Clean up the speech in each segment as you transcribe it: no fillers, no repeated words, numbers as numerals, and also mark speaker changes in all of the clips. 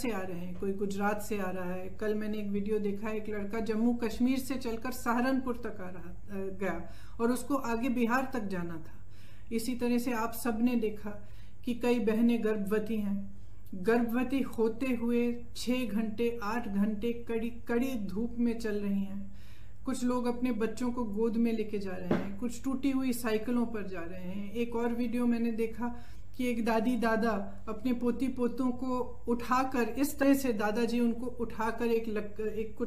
Speaker 1: से आ रहे हैं, कोई गुजरात से आ रहा है। कल मैंने एक वीडियो देखा, एक लड़का जम्मू कश्मीर से चलकर सहारनपुर तक गया और उसको आगे बिहार तक जाना था। इसी तरह से आप सबने देखा कि कई बहनें गर्भवती हैं, गर्भवती होते हुए 6 घंटे 8 घंटे कड़ी धूप में चल रही हैं। कुछ लोग अपने बच्चों को गोद में लेके जा रहे हैं, कुछ टूटी हुई साइकिलों पर जा रहे हैं। एक और वीडियो मैंने देखा कि एक दादी दादा अपने पोती पोतों को उठाकर, इस तरह से दादाजी उनको उठाकर एक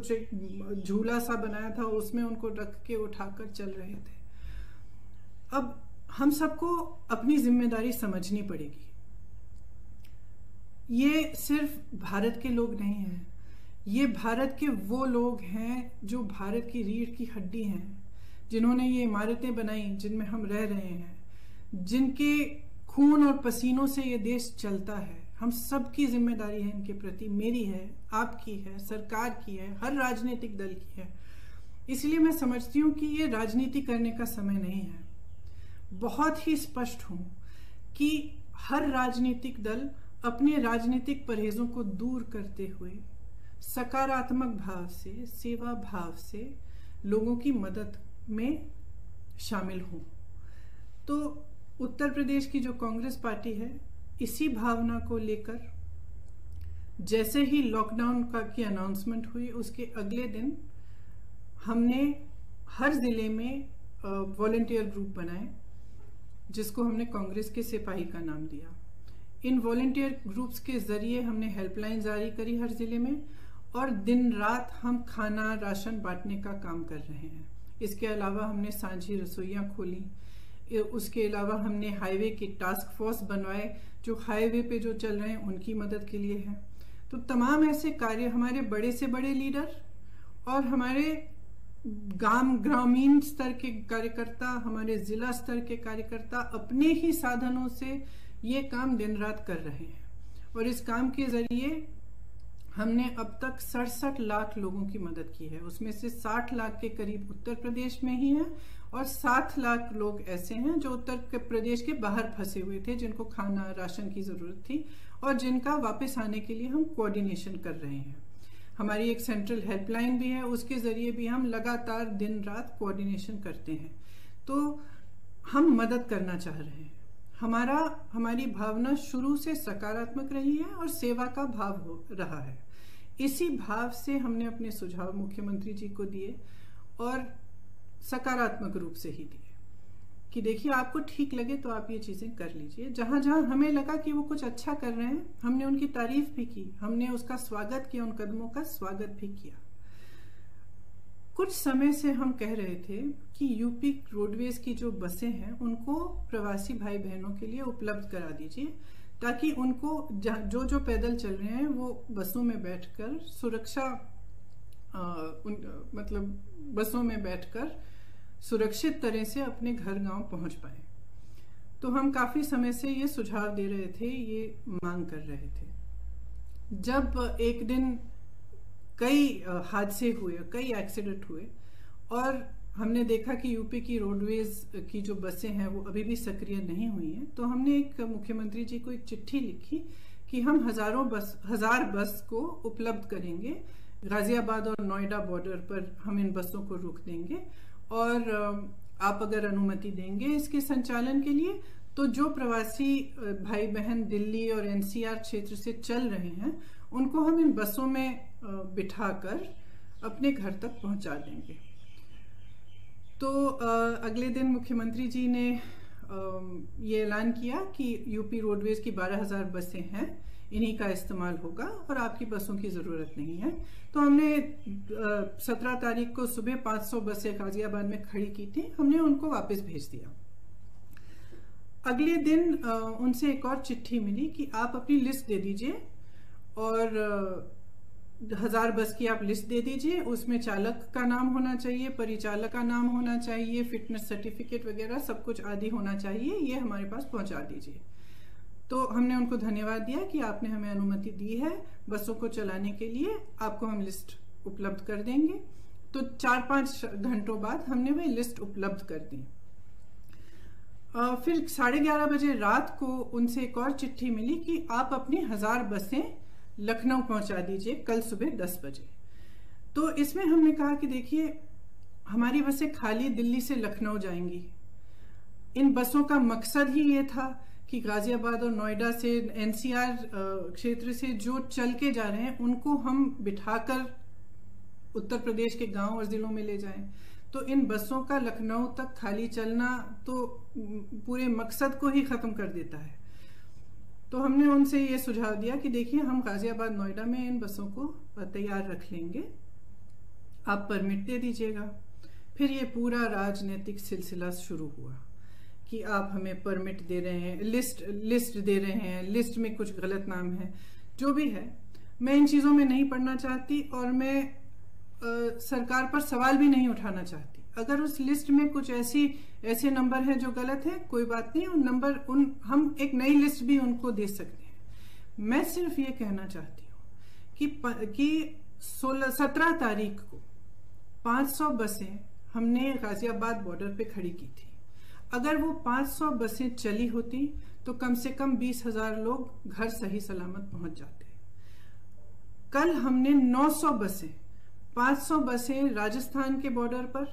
Speaker 1: झूला सा बनाया था, उसमें उनको रख के उठाकर चल रहे थे। अब हम सबको अपनी जिम्मेदारी समझनी पड़ेगी। ये सिर्फ भारत के लोग नहीं हैं, ये भारत के वो लोग हैं जो भारत की रीढ़ की हड्डी हैं, जिन्होंने ये इमारतें बनाई जिनमें हम रह रहे हैं, जिनके खून और पसीनों से ये देश चलता है। हम सबकी जिम्मेदारी है इनके प्रति, मेरी है, आपकी है, सरकार की है, हर राजनीतिक दल की है। इसलिए मैं समझती हूं कि ये राजनीति करने का समय नहीं है। बहुत ही स्पष्ट हूं कि हर राजनीतिक दल अपने राजनीतिक परहेजों को दूर करते हुए सकारात्मक भाव से, सेवा भाव से लोगों की मदद में शामिल हो। तो उत्तर प्रदेश की जो कांग्रेस पार्टी है, इसी भावना को लेकर जैसे ही लॉकडाउन की अनाउंसमेंट हुई, उसके अगले दिन हमने हर जिले में वॉलंटियर ग्रुप बनाए, जिसको हमने कांग्रेस के सिपाही का नाम दिया। इन वॉलंटियर ग्रुप्स के जरिए हमने हेल्पलाइन जारी करी हर जिले में, और दिन रात हम खाना राशन बांटने का काम कर रहे हैं। इसके अलावा हमने सांझी रसोइयां खोली। उसके अलावा हमने हाईवे की टास्क फोर्स बनवाए, जो हाईवे पे जो चल रहे हैं उनकी मदद के लिए है। तो तमाम ऐसे कार्य हमारे बड़े से बड़े लीडर और हमारे ग्रामीण स्तर के कार्यकर्ता, हमारे जिला स्तर के कार्यकर्ता अपने ही साधनों से ये काम दिन रात कर रहे हैं। और इस काम के जरिए हमने अब तक 67 लाख लोगों की मदद की है। उसमें से 60 लाख के करीब उत्तर प्रदेश में ही हैं और 7 लाख लोग ऐसे हैं जो उत्तर प्रदेश के बाहर फंसे हुए थे, जिनको खाना राशन की जरूरत थी और जिनका वापस आने के लिए हम कोऑर्डिनेशन कर रहे हैं। हमारी एक सेंट्रल हेल्पलाइन भी है, उसके जरिए भी हम लगातार दिन रात कोऑर्डिनेशन करते हैं। तो हम मदद करना चाह रहे हैं। हमारी भावना शुरू से सकारात्मक रही है और सेवा का भाव हो रहा है। इसी भाव से हमने अपने सुझाव मुख्यमंत्री जी को दिए और सकारात्मक रूप से ही दिए कि देखिए, आपको ठीक लगे तो आप ये चीजें कर लीजिए। जहां जहां हमें लगा कि वो कुछ अच्छा कर रहे हैं, हमने उनकी तारीफ भी की, हमने उसका स्वागत किया, उन कदमों का स्वागत भी किया। कुछ समय से हम कह रहे थे कि यूपी रोडवेज की जो बसें हैं उनको प्रवासी भाई बहनों के लिए उपलब्ध करा दीजिए, ताकि उनको जो पैदल चल रहे हैं वो बसों में बैठकर बसों में बैठकर सुरक्षित तरह से अपने घर गांव पहुंच पाए। तो हम काफी समय से ये सुझाव दे रहे थे, ये मांग कर रहे थे। जब एक दिन कई हादसे हुए, कई एक्सीडेंट हुए और हमने देखा कि यूपी की रोडवेज की जो बसें हैं वो अभी भी सक्रिय नहीं हुई हैं, तो हमने एक मुख्यमंत्री जी को एक चिट्ठी लिखी कि हम 1000 बस को उपलब्ध करेंगे। गाजियाबाद और नोएडा बॉर्डर पर हम इन बसों को रोक देंगे और आप अगर अनुमति देंगे इसके संचालन के लिए, तो जो प्रवासी भाई बहन दिल्ली और एनसीआर क्षेत्र से चल रहे हैं उनको हम इन बसों में बिठाकर अपने घर तक पहुंचा देंगे। तो अगले दिन मुख्यमंत्री जी ने ये ऐलान किया कि यूपी रोडवेज की 12,000 बसें हैं, इन्हीं का इस्तेमाल होगा और आपकी बसों की जरूरत नहीं है। तो हमने 17 तारीख को सुबह 500 बसें गाजियाबाद में खड़ी की थी, हमने उनको वापस भेज दिया। अगले दिन उनसे एक और चिट्ठी मिली कि आप अपनी लिस्ट दे दीजिए और 1000 बस की आप लिस्ट दे दीजिए, उसमें चालक का नाम होना चाहिए, परिचालक का नाम होना चाहिए, फिटनेस सर्टिफिकेट वगैरह सब कुछ आदि होना चाहिए, ये हमारे पास पहुंचा दीजिए। तो हमने उनको धन्यवाद दिया कि आपने हमें अनुमति दी है बसों को चलाने के लिए, आपको हम लिस्ट उपलब्ध कर देंगे। तो 4-5 घंटों बाद हमने वह लिस्ट उपलब्ध कर दी। फिर 11:30 बजे रात को उनसे एक और चिट्ठी मिली कि आप अपनी 1000 बसें लखनऊ पहुंचा दीजिए कल सुबह 10 बजे। तो इसमें हमने कहा कि देखिए, हमारी बसें खाली दिल्ली से लखनऊ जाएंगी। इन बसों का मकसद ही ये था कि गाजियाबाद और नोएडा से, एनसीआर क्षेत्र से जो चल के जा रहे हैं उनको हम बिठाकर उत्तर प्रदेश के गांव और जिलों में ले जाएं। तो इन बसों का लखनऊ तक खाली चलना तो पूरे मकसद को ही खत्म कर देता है। तो हमने उनसे ये सुझाव दिया कि देखिए, हम गाजियाबाद नोएडा में इन बसों को तैयार रख लेंगे, आप परमिट दे दीजिएगा। फिर ये पूरा राजनीतिक सिलसिला शुरू हुआ कि आप हमें परमिट दे रहे हैं, लिस्ट दे रहे हैं, लिस्ट में कुछ गलत नाम है। जो भी है, मैं इन चीज़ों में नहीं पढ़ना चाहती और मैं सरकार पर सवाल भी नहीं उठाना चाहती। अगर उस लिस्ट में कुछ ऐसे नंबर हैं जो गलत हैं, कोई बात नहीं, हम एक नई लिस्ट भी उनको दे सकते हैं। मैं सिर्फ ये कहना चाहती हूँ कि 17 तारीख को 500 बसें हमने गाजियाबाद बॉर्डर पे खड़ी की थी। अगर वो 500 बसें चली होती तो कम से कम 20,000 लोग घर सही सलामत पहुंच जाते। कल हमने 900 बसें, 500 बसें राजस्थान के बॉर्डर पर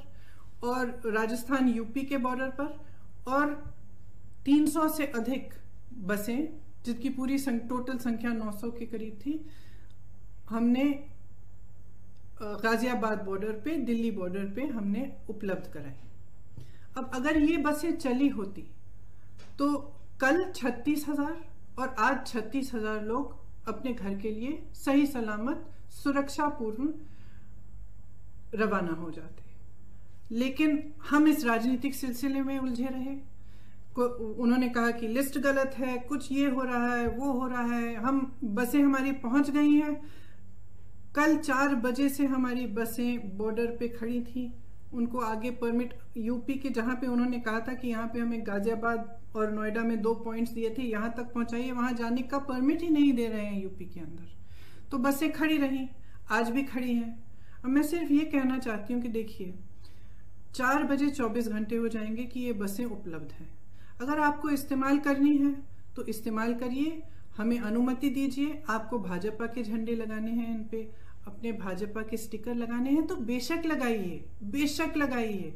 Speaker 1: और राजस्थान यूपी के बॉर्डर पर, और 300 से अधिक बसें, जिसकी पूरी टोटल संख्या 900 के करीब थी, हमने गाजियाबाद बॉर्डर पे, दिल्ली बॉर्डर पे हमने उपलब्ध कराई। अब अगर ये बसें चली होती तो कल 36,000 और आज 36,000 लोग अपने घर के लिए सही सलामत सुरक्षापूर्ण रवाना हो जाते। लेकिन हम इस राजनीतिक सिलसिले में उलझे रहे। उन्होंने कहा कि लिस्ट गलत है, कुछ ये हो रहा है, वो हो रहा है, बसें हमारी पहुंच गई हैं। कल 4 बजे से हमारी बसें बॉर्डर पे खड़ी थी, उनको आगे परमिट, यूपी के जहां पे उन्होंने कहा था कि यहाँ पे हमें गाजियाबाद और नोएडा में 2 पॉइंट्स दिए थे, यहाँ तक पहुंचाइए, वहां जाने का परमिट ही नहीं दे रहे हैं यूपी के अंदर। तो बसें खड़ी रही, आज भी खड़ी हैं। अब मैं सिर्फ ये कहना चाहती हूँ कि देखिए, 4 बजे 24 घंटे हो जाएंगे कि ये बसें उपलब्ध हैं। अगर आपको इस्तेमाल करनी है तो इस्तेमाल करिए, हमें अनुमति दीजिए। आपको भाजपा के झंडे लगाने हैं, इन पे अपने भाजपा के स्टिकर लगाने हैं तो बेशक लगाइए, बेशक लगाइए।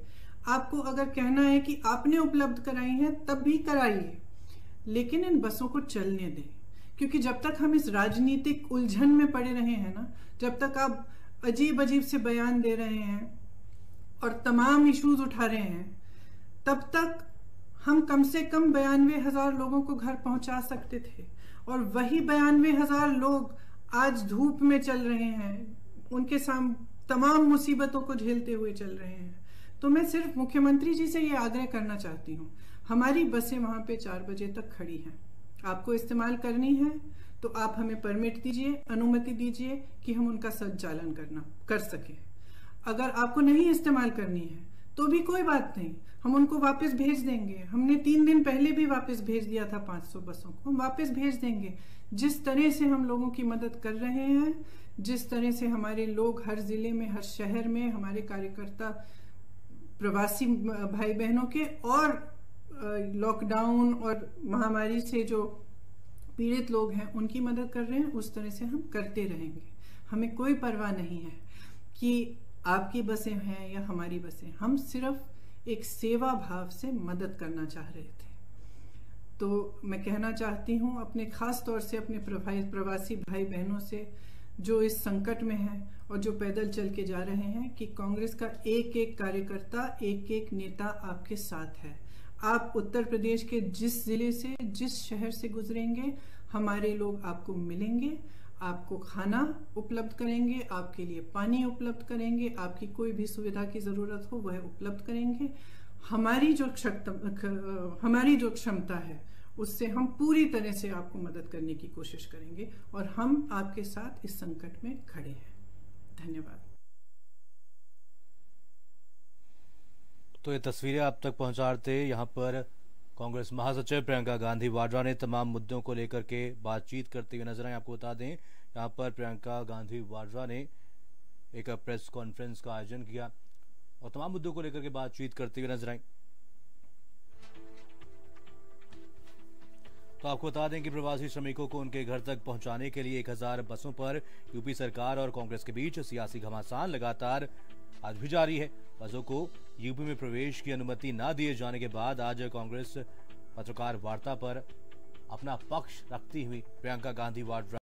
Speaker 1: आपको अगर कहना है कि आपने उपलब्ध कराई है तब भी कराइए, लेकिन इन बसों को चलने दें। क्योंकि जब तक हम इस राजनीतिक उलझन में पड़े रहे हैं ना, जब तक आप अजीब अजीब से बयान दे रहे हैं और तमाम इश्यूज उठा रहे हैं, तब तक हम कम से कम 92,000 लोगों को घर पहुंचा सकते थे। और वही 92,000 लोग आज धूप में चल रहे हैं, उनके सामने तमाम मुसीबतों को झेलते हुए चल रहे हैं। तो मैं सिर्फ मुख्यमंत्री जी से ये आग्रह करना चाहती हूँ, हमारी बसें वहां पे 4 बजे तक खड़ी हैं, आपको इस्तेमाल करनी है तो आप हमें परमिट दीजिए, अनुमति दीजिए कि हम उनका संचालन कर सकें। अगर आपको नहीं इस्तेमाल करनी है तो भी कोई बात नहीं, हम उनको वापस भेज देंगे। हमने 3 दिन पहले भी वापस भेज दिया था 500 बसों को, हम वापस भेज देंगे। जिस तरह से हम लोगों की मदद कर रहे हैं, जिस तरह से हमारे लोग हर जिले में, हर शहर में, हमारे कार्यकर्ता प्रवासी भाई बहनों के और लॉकडाउन और महामारी से जो पीड़ित लोग हैं उनकी मदद कर रहे हैं, उस तरह से हम करते रहेंगे। हमें कोई परवाह नहीं है कि आपकी बसें हैं या हमारी बसें, हम सिर्फ एक सेवा भाव से मदद करना चाह रहे थे। तो मैं कहना चाहती हूँ अपने खास तौर से अपने प्रवासी भाई बहनों से जो इस संकट में हैं और जो पैदल चल के जा रहे हैं, कि कांग्रेस का एक एक कार्यकर्ता, एक एक नेता आपके साथ है। आप उत्तर प्रदेश के जिस जिले से, जिस शहर से गुजरेंगे, हमारे लोग आपको मिलेंगे, आपको खाना उपलब्ध करेंगे, आपके लिए पानी उपलब्ध करेंगे, आपकी कोई भी सुविधा की जरूरत हो वह उपलब्ध करेंगे। हमारी जो क्षमता है उससे हम पूरी तरह से आपको मदद करने की कोशिश करेंगे और हम आपके साथ इस संकट में खड़े हैं। धन्यवाद।
Speaker 2: तो ये तस्वीरें आप तक पहुंचाते यहाँ पर कांग्रेस महासचिव प्रियंका गांधी वाड्रा ने तमाम मुद्दों को लेकर के बातचीत करते हुए नजर आए। आपको बता दें, यहाँ पर प्रियंका गांधी वाड्रा ने एक प्रेस कॉन्फ्रेंस का आयोजन किया और तमाम मुद्दों को लेकर के बातचीत करते हुए नजर आई। तो आपको बता दें कि प्रवासी श्रमिकों को उनके घर तक पहुंचाने के लिए 1000 बसों पर यूपी सरकार और कांग्रेस के बीच सियासी घमासान लगातार आज भी जारी है। बसों को यूपी में प्रवेश की अनुमति न दिए जाने के बाद आज कांग्रेस पत्रकार वार्ता पर अपना पक्ष रखती हुई प्रियंका गांधी वाड्रा